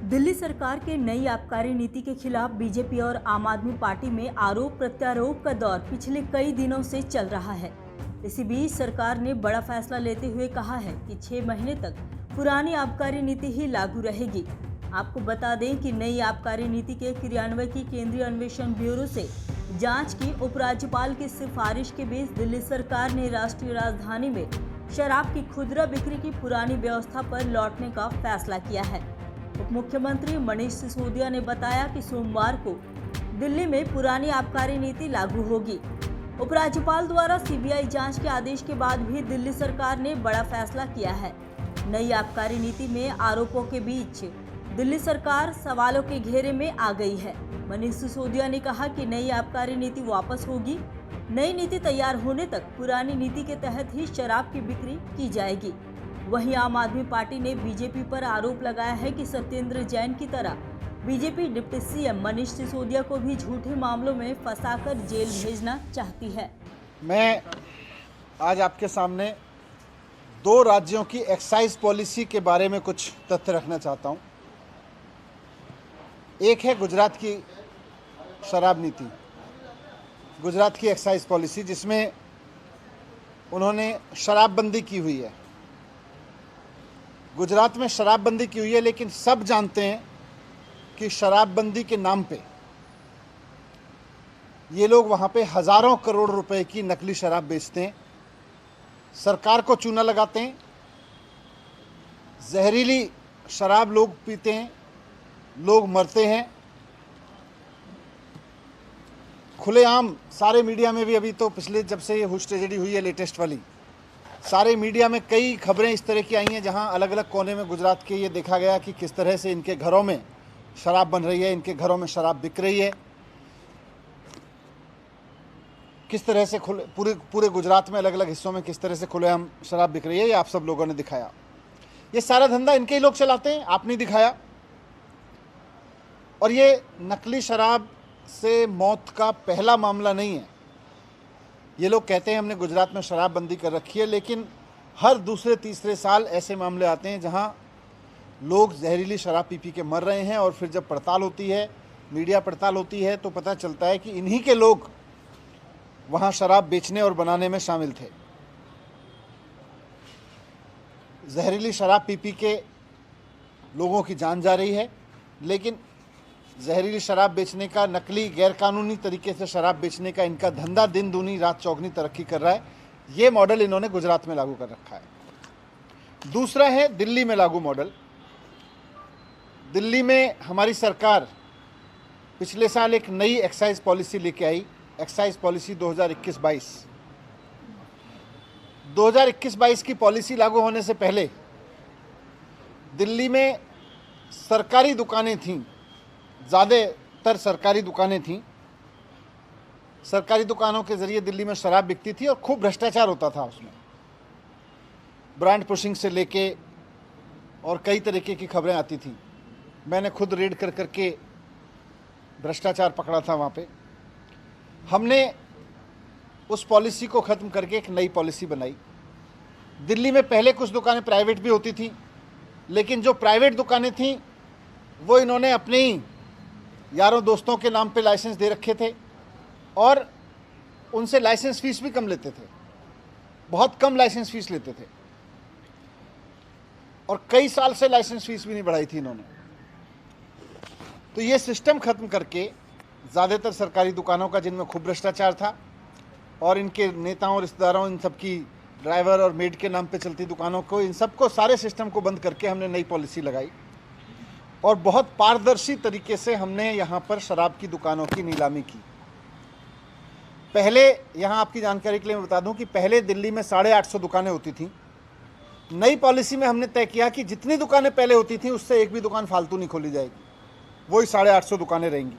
दिल्ली सरकार के नई आबकारी नीति के खिलाफ बीजेपी और आम आदमी पार्टी में आरोप प्रत्यारोप का दौर पिछले कई दिनों से चल रहा है। इसी बीच सरकार ने बड़ा फैसला लेते हुए कहा है कि 6 महीने तक पुरानी आबकारी नीति ही लागू रहेगी। आपको बता दें कि नई आबकारी नीति के क्रियान्वयन की केंद्रीय अन्वेषण ब्यूरो से जांच की उपराज्यपाल की सिफारिश के बीच दिल्ली सरकार ने राष्ट्रीय राजधानी में शराब की खुदरा बिक्री की पुरानी व्यवस्था पर लौटने का फैसला किया है। उप मुख्यमंत्री मनीष सिसोदिया ने बताया कि सोमवार को दिल्ली में पुरानी आबकारी नीति लागू होगी। उपराज्यपाल द्वारा सीबीआई जांच के आदेश के बाद भी दिल्ली सरकार ने बड़ा फैसला किया है। नई आबकारी नीति में आरोपों के बीच दिल्ली सरकार सवालों के घेरे में आ गई है। मनीष सिसोदिया ने कहा कि नई आबकारी नीति वापस होगी। नई नीति तैयार होने तक पुरानी नीति के तहत ही शराब की बिक्री की जाएगी। वहीं आम आदमी पार्टी ने बीजेपी पर आरोप लगाया है कि सत्येंद्र जैन की तरह BJP deputy CM Manish Sisodia को भी झूठे मामलों में फंसाकर जेल भेजना चाहती है। मैं आज आपके सामने 2 राज्यों की एक्साइज पॉलिसी के बारे में कुछ तथ्य रखना चाहता हूं। एक है गुजरात की शराब नीति, गुजरात की एक्साइज पॉलिसी, जिसमें उन्होंने शराबबंदी की हुई है। गुजरात में शराबबंदी की हुई है, लेकिन सब जानते हैं कि शराबबंदी के नाम पे ये लोग वहाँ पे हज़ारों करोड़ रुपए की नकली शराब बेचते हैं, सरकार को चूना लगाते हैं, जहरीली शराब लोग पीते हैं, लोग मरते हैं। खुलेआम सारे मीडिया में भी, अभी तो पिछले जब से ये हुश ट्रेजेडी हुई है लेटेस्ट वाली, सारे मीडिया में कई खबरें इस तरह की आई हैं जहां अलग अलग कोने में गुजरात के ये देखा गया कि किस तरह से इनके घरों में शराब बन रही है, इनके घरों में शराब बिक रही है, किस तरह से पूरे गुजरात में अलग अलग हिस्सों में किस तरह से खुलेआम शराब बिक रही है। ये आप सब लोगों ने दिखाया। ये सारा धंधा इनके ही लोग चलाते हैं, आपने दिखाया। और ये नकली शराब से मौत का पहला मामला नहीं है। ये लोग कहते हैं हमने गुजरात में शराबबंदी कर रखी है, लेकिन हर दूसरे तीसरे साल ऐसे मामले आते हैं जहां लोग जहरीली शराब पी के मर रहे हैं। और फिर जब पड़ताल होती है, मीडिया पड़ताल होती है, तो पता चलता है कि इन्हीं के लोग वहां शराब बेचने और बनाने में शामिल थे। जहरीली शराब पी के लोगों की जान जा रही है, लेकिन जहरीली शराब बेचने का, नकली गैरकानूनी तरीके से शराब बेचने का इनका धंधा दिन दूनी रात चौगनी तरक्की कर रहा है। ये मॉडल इन्होंने गुजरात में लागू कर रखा है। दूसरा है दिल्ली में लागू मॉडल। दिल्ली में हमारी सरकार पिछले साल एक नई एक्साइज पॉलिसी लेके आई, एक्साइज पॉलिसी 2021-22। 2021-22 की पॉलिसी लागू होने से पहले दिल्ली में सरकारी दुकानें थीं, ज़्यादातर सरकारी दुकानें थीं। सरकारी दुकानों के ज़रिए दिल्ली में शराब बिकती थी और खूब भ्रष्टाचार होता था उसमें, ब्रांड पुशिंग से लेके और कई तरीके की खबरें आती थी। मैंने खुद रेड कर करके भ्रष्टाचार पकड़ा था वहाँ पे। हमने उस पॉलिसी को ख़त्म करके एक नई पॉलिसी बनाई। दिल्ली में पहले कुछ दुकानें प्राइवेट भी होती थी, लेकिन जो प्राइवेट दुकानें थीं वो इन्होंने अपने ही यारों दोस्तों के नाम पे लाइसेंस दे रखे थे और उनसे लाइसेंस फीस भी कम लेते थे, बहुत कम लाइसेंस फीस लेते थे। और कई साल से लाइसेंस फीस भी नहीं बढ़ाई थी इन्होंने। तो ये सिस्टम ख़त्म करके ज़्यादातर सरकारी दुकानों का, जिनमें खूब भ्रष्टाचार था, और इनके नेताओं, रिश्तेदारों, इन सब की ड्राइवर और मेड के नाम पे चलती दुकानों को, इन सबको, सारे सिस्टम को बंद करके हमने नई पॉलिसी लगाई और बहुत पारदर्शी तरीके से हमने यहाँ पर शराब की दुकानों की नीलामी की। पहले, यहाँ आपकी जानकारी के लिए मैं बता दूं कि पहले दिल्ली में 850 दुकानें होती थीं। नई पॉलिसी में हमने तय किया कि जितनी दुकानें पहले होती थीं उससे एक भी दुकान फालतू नहीं खोली जाएगी, वही 850 दुकानें रहेंगी।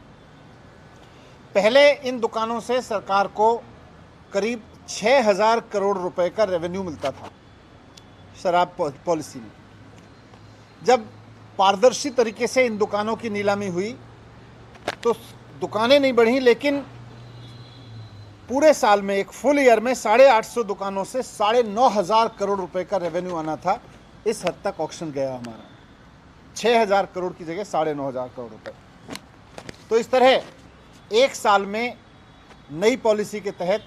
पहले इन दुकानों से सरकार को करीब 6000 करोड़ रुपए का रेवेन्यू मिलता था शराब पॉलिसी में। जब पारदर्शी तरीके से इन दुकानों की नीलामी हुई तो दुकानें नहीं बढ़ी, लेकिन पूरे साल में, एक फुल ईयर में 850 दुकानों से 9500 करोड़ रुपए का रेवेन्यू आना था। इस हद तक ऑक्शन गया हमारा। 6,000 करोड़ की जगह 9,500 करोड़ रुपए। तो इस तरह एक साल में नई पॉलिसी के तहत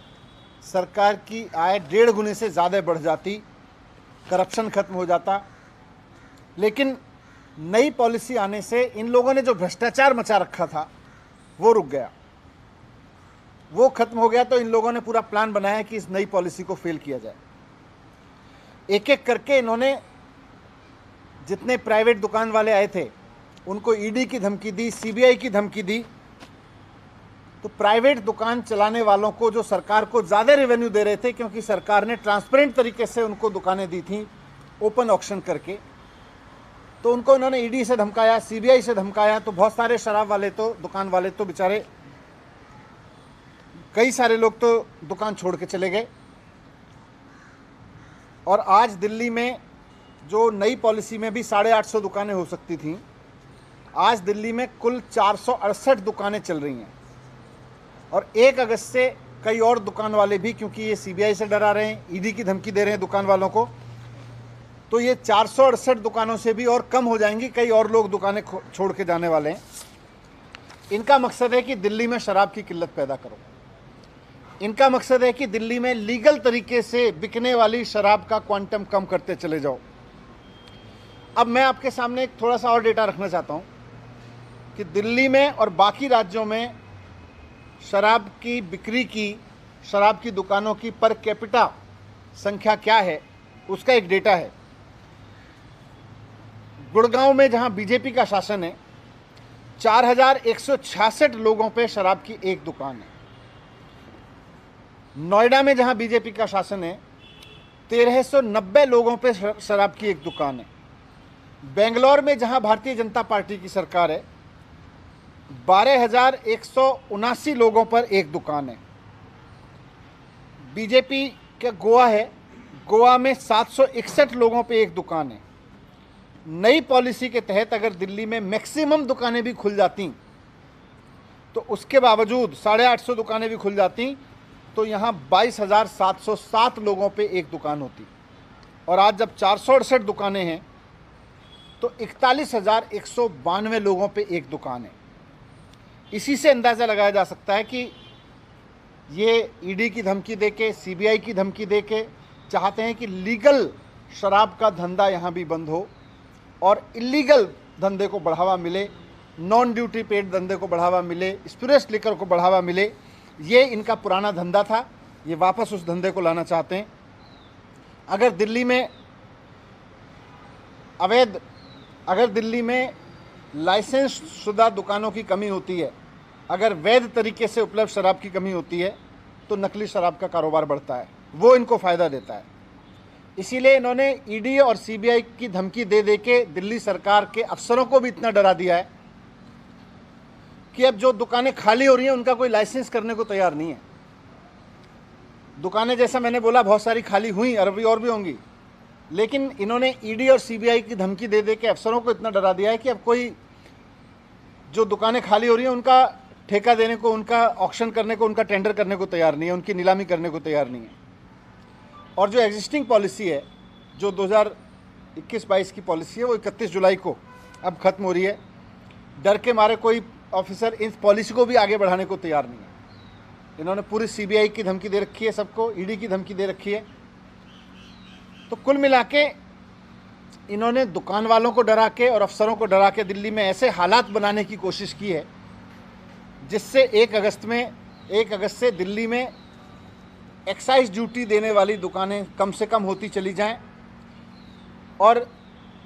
सरकार की आय 1.5 गुने से ज़्यादा बढ़ जाती, करप्शन खत्म हो जाता। लेकिन नई पॉलिसी आने से इन लोगों ने जो भ्रष्टाचार मचा रखा था वो रुक गया, वो खत्म हो गया। तो इन लोगों ने पूरा प्लान बनाया कि इस नई पॉलिसी को फेल किया जाए। एक एक करके इन्होंने जितने प्राइवेट दुकान वाले आए थे उनको ईडी की धमकी दी, सीबीआई की धमकी दी। तो प्राइवेट दुकान चलाने वालों को जो सरकार को ज़्यादा रेवेन्यू दे रहे थे, क्योंकि सरकार ने ट्रांसपेरेंट तरीके से उनको दुकानें दी थी ओपन ऑक्शन करके, तो उनको इन्होंने ईडी से धमकाया, सीबीआई से धमकाया। तो बहुत सारे शराब वाले तो दुकान वाले तो बेचारे, कई सारे लोग तो दुकान छोड़ के चले गए। और आज दिल्ली में जो नई पॉलिसी में भी 850 दुकानें हो सकती थीं, आज दिल्ली में कुल 468 दुकानें चल रही हैं। और 1 अगस्त से कई और दुकान वाले भी, क्योंकि ये सीबीआई से डरा रहे हैं, ईडी की धमकी दे रहे हैं दुकान वालों को, तो ये 468 दुकानों से भी और कम हो जाएंगी। कई और लोग दुकानें छोड़ के जाने वाले हैं। इनका मकसद है कि दिल्ली में शराब की किल्लत पैदा करो। इनका मकसद है कि दिल्ली में लीगल तरीके से बिकने वाली शराब का क्वांटम कम करते चले जाओ। अब मैं आपके सामने एक थोड़ा सा और डेटा रखना चाहता हूँ कि दिल्ली में और बाकी राज्यों में शराब की बिक्री की, शराब की दुकानों की पर कैपिटा संख्या क्या है, उसका एक डेटा है। गुड़गांव में जहां बीजेपी का शासन है, 4,166 लोगों पे शराब की एक दुकान है। नोएडा में जहां बीजेपी का शासन है, 1,390 लोगों पे शराब की एक दुकान है। बेंगलोर में जहां भारतीय जनता पार्टी की सरकार है, 12,179 लोगों पर एक दुकान है। बीजेपी का गोवा है, गोवा में 761 लोगों पे एक दुकान है। नई पॉलिसी के तहत अगर दिल्ली में मैक्सिमम दुकानें भी खुल जाती, तो उसके बावजूद 850 दुकानें भी खुल जाती, तो यहाँ 22,707 लोगों पे एक दुकान होती। और आज जब 468 दुकानें हैं तो 41,192 लोगों पे एक दुकान है। इसी से अंदाज़ा लगाया जा सकता है कि ये ईडी की धमकी देके, सीबीआई की धमकी देके चाहते हैं कि लीगल शराब का धंधा यहाँ भी बंद हो और इलीगल धंधे को बढ़ावा मिले, नॉन ड्यूटी पेड धंधे को बढ़ावा मिले, स्पिरिट्स लिकर को बढ़ावा मिले। ये इनका पुराना धंधा था, ये वापस उस धंधे को लाना चाहते हैं। अगर दिल्ली में लाइसेंस शुदा दुकानों की कमी होती है, अगर वैध तरीके से उपलब्ध शराब की कमी होती है, तो नकली शराब का कारोबार बढ़ता है, वो इनको फ़ायदा देता है। इसीलिए इन्होंने ईडी और सीबीआई की धमकी दे दे के दिल्ली सरकार के अफसरों को भी इतना डरा दिया है कि अब जो दुकानें खाली हो रही हैं उनका कोई लाइसेंस करने को तैयार नहीं है। दुकानें जैसा मैंने बोला बहुत सारी खाली हुई, अरबी और भी होंगी, लेकिन इन्होंने ईडी और सीबीआई की धमकी दे दे के अफसरों को इतना डरा दिया है कि अब कोई जो दुकानें खाली हो रही हैं उनका ठेका देने को, उनका ऑक्शन करने को, उनका टेंडर करने को तैयार नहीं है, उनकी नीलामी करने को तैयार नहीं है। और जो एग्जिस्टिंग पॉलिसी है, जो 2021-22 की पॉलिसी है, वो 31 जुलाई को अब ख़त्म हो रही है। डर के मारे कोई ऑफिसर इस पॉलिसी को भी आगे बढ़ाने को तैयार नहीं है। इन्होंने पूरी सीबीआई की धमकी दे रखी है, सबको ईडी की धमकी दे रखी है। तो कुल मिला के इन्होंने दुकान वालों को डरा के और अफसरों को डरा के दिल्ली में ऐसे हालात बनाने की कोशिश की है जिससे 1 अगस्त से दिल्ली में एक्साइज ड्यूटी देने वाली दुकानें कम से कम होती चली जाएं और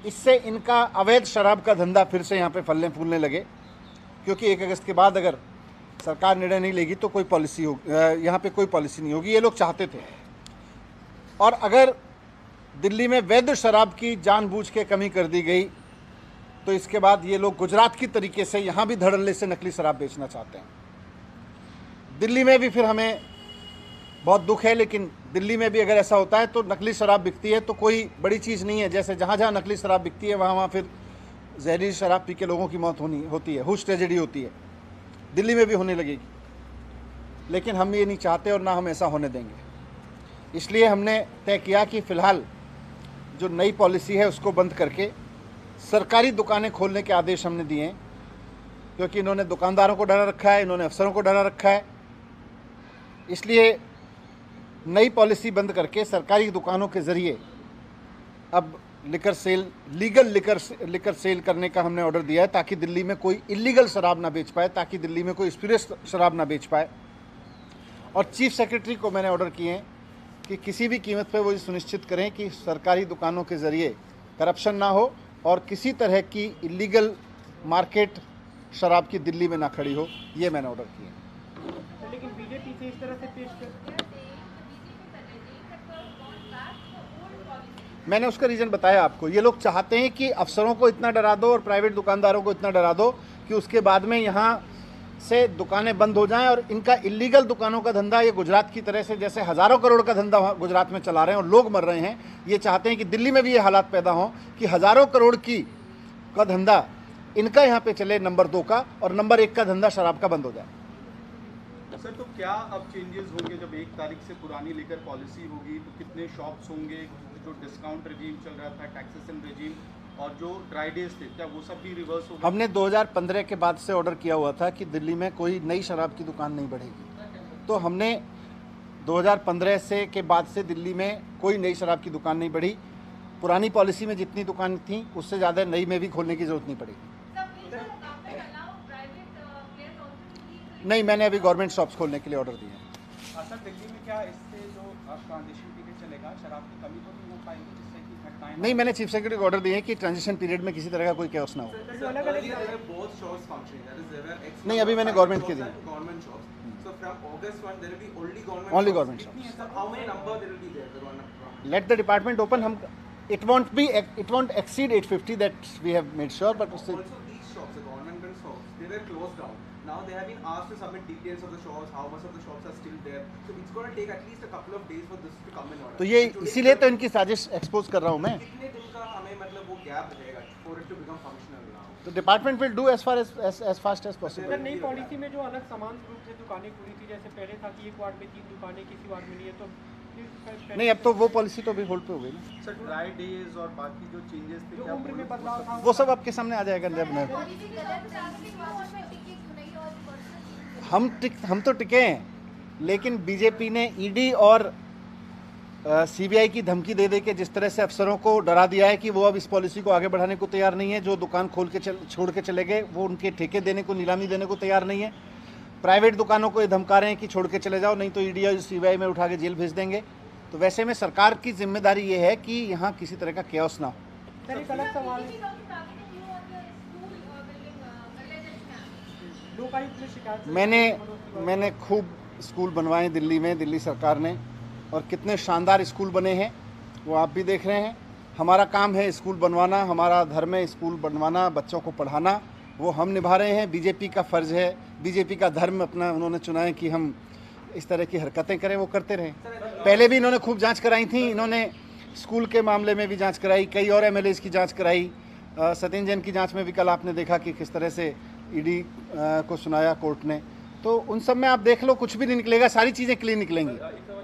इससे इनका अवैध शराब का धंधा फिर से यहाँ पे फलने फूलने लगे। क्योंकि 1 अगस्त के बाद अगर सरकार निर्णय नहीं लेगी तो कोई पॉलिसी हो, यहाँ पे कोई पॉलिसी नहीं होगी, ये लोग चाहते थे। और अगर दिल्ली में वैध शराब की जानबूझ के कमी कर दी गई तो इसके बाद ये लोग गुजरात की तरीके से यहाँ भी धड़ल्ले से नकली शराब बेचना चाहते हैं। दिल्ली में भी फिर हमें बहुत दुख है, लेकिन दिल्ली में भी अगर ऐसा होता है तो नकली शराब बिकती है तो कोई बड़ी चीज़ नहीं है। जैसे जहाँ जहाँ नकली शराब बिकती है वहाँ फिर जहरीली शराब पी के लोगों की मौत होती है, हुश ट्रेजेडी होती है। दिल्ली में भी होने लगेगी, लेकिन हम ये नहीं चाहते और ना हम ऐसा होने देंगे। इसलिए हमने तय किया कि फ़िलहाल जो नई पॉलिसी है उसको बंद करके सरकारी दुकानें खोलने के आदेश हमने दिए हैं, क्योंकि इन्होंने दुकानदारों को डरा रखा है, इन्होंने अफसरों को डरा रखा है। इसलिए नई पॉलिसी बंद करके सरकारी दुकानों के ज़रिए अब लीगल लिकर सेल करने का हमने ऑर्डर दिया है, ताकि दिल्ली में कोई इलीगल शराब ना बेच पाए, ताकि दिल्ली में कोई स्पिरिट शराब ना बेच पाए। और चीफ सेक्रेटरी को मैंने ऑर्डर किए हैं कि किसी भी कीमत पर वो ये सुनिश्चित करें कि सरकारी दुकानों के ज़रिए करप्शन ना हो और किसी तरह की इलीगल मार्केट शराब की दिल्ली में ना खड़ी हो। ये मैंने ऑर्डर किए हैं। लेकिन बीजेपी से इस तरह से पेश कर, मैंने उसका रीज़न बताया आपको। ये लोग चाहते हैं कि अफसरों को इतना डरा दो और प्राइवेट दुकानदारों को इतना डरा दो कि उसके बाद में यहाँ से दुकानें बंद हो जाएं और इनका इलीगल दुकानों का धंधा, ये गुजरात की तरह से जैसे हज़ारों करोड़ का धंधा गुजरात में चला रहे हैं और लोग मर रहे हैं, ये चाहते हैं कि दिल्ली में भी ये हालात पैदा हों कि हज़ारों करोड़ का धंधा इनका यहाँ पे चले, नंबर 2 का, और नंबर 1 का धंधा शराब का बंद हो जाए। सर, तो क्या अब चेंजेस होंगे जब 1 तारीख से पुरानी लेकर पॉलिसी होगी? तो कितने शॉप्स होंगे? जो डिस्काउंट रेजीम चल रहा था, टैक्सेशन रेजीम, और जो ड्राई डेज थे, क्या वो सब भी रिवर्स होगा? हमने 2015 के बाद से ऑर्डर किया हुआ था कि दिल्ली में कोई नई शराब की दुकान नहीं बढ़ेगी, तो हमने 2015 से के बाद से दिल्ली में कोई नई शराब की दुकान नहीं बढ़ी। पुरानी पॉलिसी में जितनी दुकान थी उससे ज़्यादा नई में भी खोलने की ज़रूरत नहीं पड़ेगी। नहीं, मैंने अभी गवर्नमेंट शॉप्स खोलने के लिए ऑर्डर दिए हैं। सर, दिल्ली में क्या इससे जो ट्रांजिशन पीरियड चलेगा, शराब की कमी तो नहीं हो पाएगी जिससे कि घटनाएं? नहीं, मैंने चीफ सेक्रेटरी को ऑर्डर दिए हैं कि ट्रांजिशन पीरियड में किसी तरह का कोई कैओस ना हो। नहीं, अभी मैंने गवर्नमेंट के दिए। Only government shops. Let the department open. It won't exceed 850. That we have made sure. But still, Also, these shops, the government shops, they were closed down. Now they have been asked to submit details of the shops, how much of the shops are still there. So it's going to take at least a couple of days for this to come in order. तो ये इसीलिए तो इनकी साजिश expose कर रहा हूँ मैं। कितने दिन का हमें मतलब वो गैप रहेगा for it to become functional now? तो department will do as fast as possible. Sir नई पॉलिसी में जो अलग समान रूप से दुकानें खुली थी, जैसे पहले था कि एक वार्ड में 3 दुकानें, किसी वार्ड में नहीं है, तो नहीं, अब तो वो पॉलिसी तो अभी होल्ड पे हो गई ना। सर, ड्राई डेज और बाकी जो चेंजेस थे, जो क्या उम्र में बदलाव था वो सब आपके सामने आ जाएगा जब मैं हम तो टिके हैं, लेकिन बीजेपी ने ईडी और सीबीआई की धमकी दे दे के जिस तरह से अफसरों को डरा दिया है कि वो अब इस पॉलिसी को आगे बढ़ाने को तैयार नहीं है। जो दुकान खोल के छोड़ के चले गए वो उनके ठेके देने को, नीलामी देने को तैयार नहीं है। प्राइवेट दुकानों को ये धमका रहे हैं कि छोड़ के चले जाओ, नहीं तो ईडी और सीबीआई में उठा के जेल भेज देंगे। तो वैसे में सरकार की जिम्मेदारी ये है कि यहाँ किसी तरह का कैओस ना हो। सर एक अलग सवाल, लोकायुक्त ने शिकायत मैंने खूब स्कूल बनवाए दिल्ली में, दिल्ली सरकार ने, और कितने शानदार स्कूल बने हैं वो आप भी देख रहे हैं। हमारा काम है स्कूल बनवाना, हमारा धर्म है स्कूल बनवाना, बच्चों को पढ़ाना, वो हम निभा रहे हैं। बीजेपी का फ़र्ज़ है, बीजेपी का धर्म अपना उन्होंने चुना है कि हम इस तरह की हरकतें करें, वो करते रहें। पहले भी इन्होंने खूब जांच कराई थी, इन्होंने स्कूल के मामले में भी जांच कराई, कई और एमएलएज़ की जांच कराई। सत्येंद्र जैन की जांच में भी कल आपने देखा कि किस तरह से ईडी को सुनाया कोर्ट ने। तो उन सब में आप देख लो, कुछ भी नहीं निकलेगा, सारी चीज़ें क्लीन निकलेंगी।